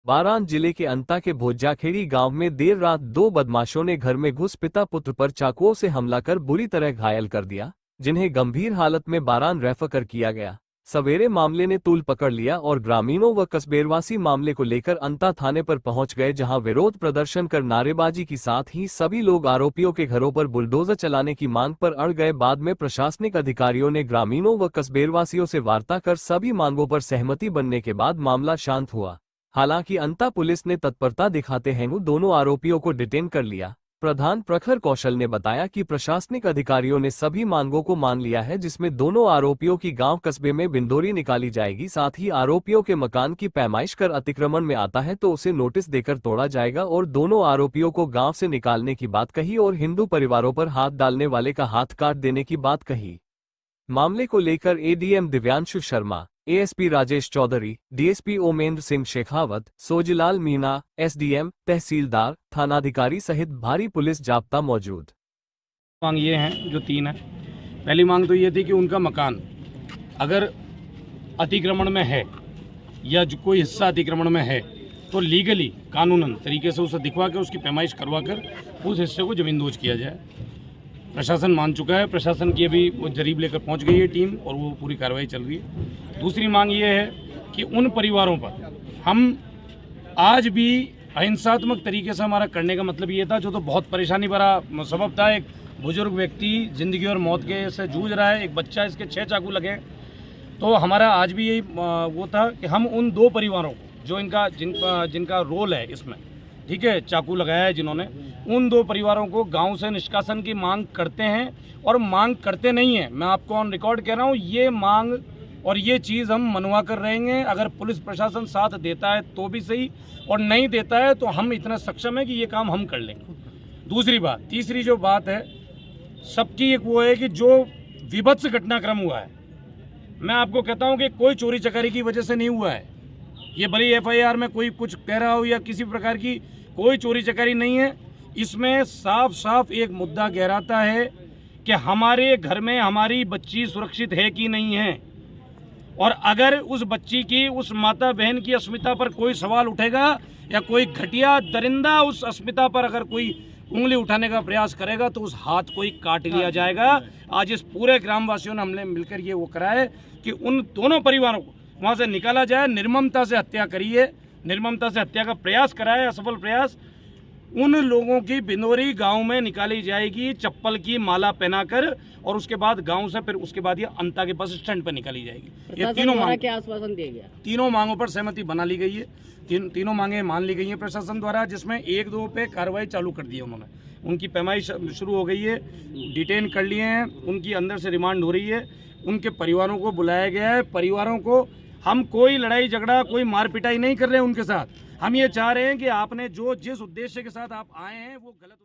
बारान जिले के अंता के भोज्जाखेड़ी गांव में देर रात दो बदमाशों ने घर में घुस पिता पुत्र पर चाकुओं से हमला कर बुरी तरह घायल कर दिया, जिन्हें गंभीर हालत में बारान रेफर किया गया। सवेरे मामले ने तूल पकड़ लिया और ग्रामीणों व कस्बेवासी मामले को लेकर अंता थाने पर पहुंच गए, जहां विरोध प्रदर्शन कर नारेबाजी के साथ ही सभी लोग आरोपियों के घरों पर बुलडोजर चलाने की मांग पर अड़ गए। बाद में प्रशासनिक अधिकारियों ने ग्रामीणों व कस्बेवासियों से वार्ता कर सभी मांगों पर सहमति बनने के बाद मामला शांत हुआ। हालांकि अंता पुलिस ने तत्परता दिखाते हैं दोनों आरोपियों को डिटेन कर लिया। प्रधान प्रखर कौशल ने बताया कि प्रशासनिक अधिकारियों ने सभी मांगों को मान लिया है, जिसमें दोनों आरोपियों की गांव कस्बे में बिंदोरी निकाली जाएगी। साथ ही आरोपियों के मकान की पैमाइश कर अतिक्रमण में आता है तो उसे नोटिस देकर तोड़ा जाएगा और दोनों आरोपियों को गांव से निकालने की बात कही और हिंदू परिवारों पर हाथ डालने वाले का हाथ काट देने की बात कही। मामले को लेकर ADM Divyanshu Sharma, ASP Rajesh Chaudhary, DSP Omendra Singh Shekhawat, Sojilal Meena, SDM, तहसीलदार, थानाधिकारी सहित भारी पुलिस जाब्ता मौजूद। मांग ये हैं जो तीन है। पहली मांग तो ये थी कि उनका मकान अगर अतिक्रमण में है या जो कोई हिस्सा अतिक्रमण में है तो लीगली कानूनन तरीके से उसे दिखवा कर उसकी पैमाइश करवा कर उस हिस्से को जमींदोज किया जाए। प्रशासन मान चुका है, प्रशासन की अभी वो जरीब लेकर पहुंच गई है टीम और वो पूरी कार्रवाई चल रही है। दूसरी मांग ये है कि उन परिवारों पर हम आज भी अहिंसात्मक तरीके से हमारा करने का मतलब ये था, जो तो बहुत परेशानी भरा सबब था। एक बुजुर्ग व्यक्ति जिंदगी और मौत के से जूझ रहा है, एक बच्चा, इसके 6 चाकू लगे। तो हमारा आज भी यही वो था कि हम उन दो परिवारों को जो जिनका रोल है इसमें, ठीक है, चाकू लगाया है जिन्होंने, उन दो परिवारों को गांव से निष्कासन की मांग करते हैं और मांग करते नहीं हैं। मैं आपको ऑन रिकॉर्ड कह रहा हूं, ये मांग और ये चीज़ हम मनवा कर रहेंगे। अगर पुलिस प्रशासन साथ देता है तो भी सही, और नहीं देता है तो हम इतना सक्षम है कि ये काम हम कर लेंगे। दूसरी बात, तीसरी जो बात है सबकी एक वो है कि जो विभत्स घटनाक्रम हुआ है, मैं आपको कहता हूँ कि कोई चोरी चकारी की वजह से नहीं हुआ है। ये भले एफआईआर में कोई कुछ कह रहा हो या किसी प्रकार की कोई चोरी चकारी नहीं है। इसमें साफ साफ एक मुद्दा गहराता है कि हमारे घर में हमारी बच्ची सुरक्षित है कि नहीं है, और अगर उस बच्ची की, उस माता बहन की अस्मिता पर कोई सवाल उठेगा या कोई घटिया दरिंदा उस अस्मिता पर अगर कोई उंगली उठाने का प्रयास करेगा तो उस हाथ को ही काट लिया जाएगा। आज इस पूरे ग्रामवासियों ने हमने मिलकर ये वो करा है कि उन दोनों परिवारों को वहाँ से निकाला जाए। निर्ममता से हत्या करी है, निर्ममता से हत्या का प्रयास करा है, असफल प्रयास। उन लोगों की बिंदोरी गांव में निकाली जाएगी चप्पल की माला पहनाकर, और उसके बाद गांव से फिर उसके बाद ये अंता के बस स्टैंड पर निकाली जाएगी। ये तीनों मांग क्या आश्वासन दिया गया, तीनों मांगों पर सहमति बना ली गई है। तीनों मांगे मान ली गई हैं प्रशासन द्वारा, जिसमें 1-2 पे कार्रवाई चालू कर दी है उन्होंने। उनकी पैमाइश शुरू हो गई है, डिटेन कर लिए हैं, उनकी अंदर से रिमांड हो रही है, उनके परिवारों को बुलाया गया है। परिवारों को हम कोई लड़ाई झगड़ा, कोई मार पिटाई नहीं कर रहे हैं उनके साथ। हम ये चाह रहे हैं कि आपने जो जिस उद्देश्य के साथ आप आए हैं वो गलत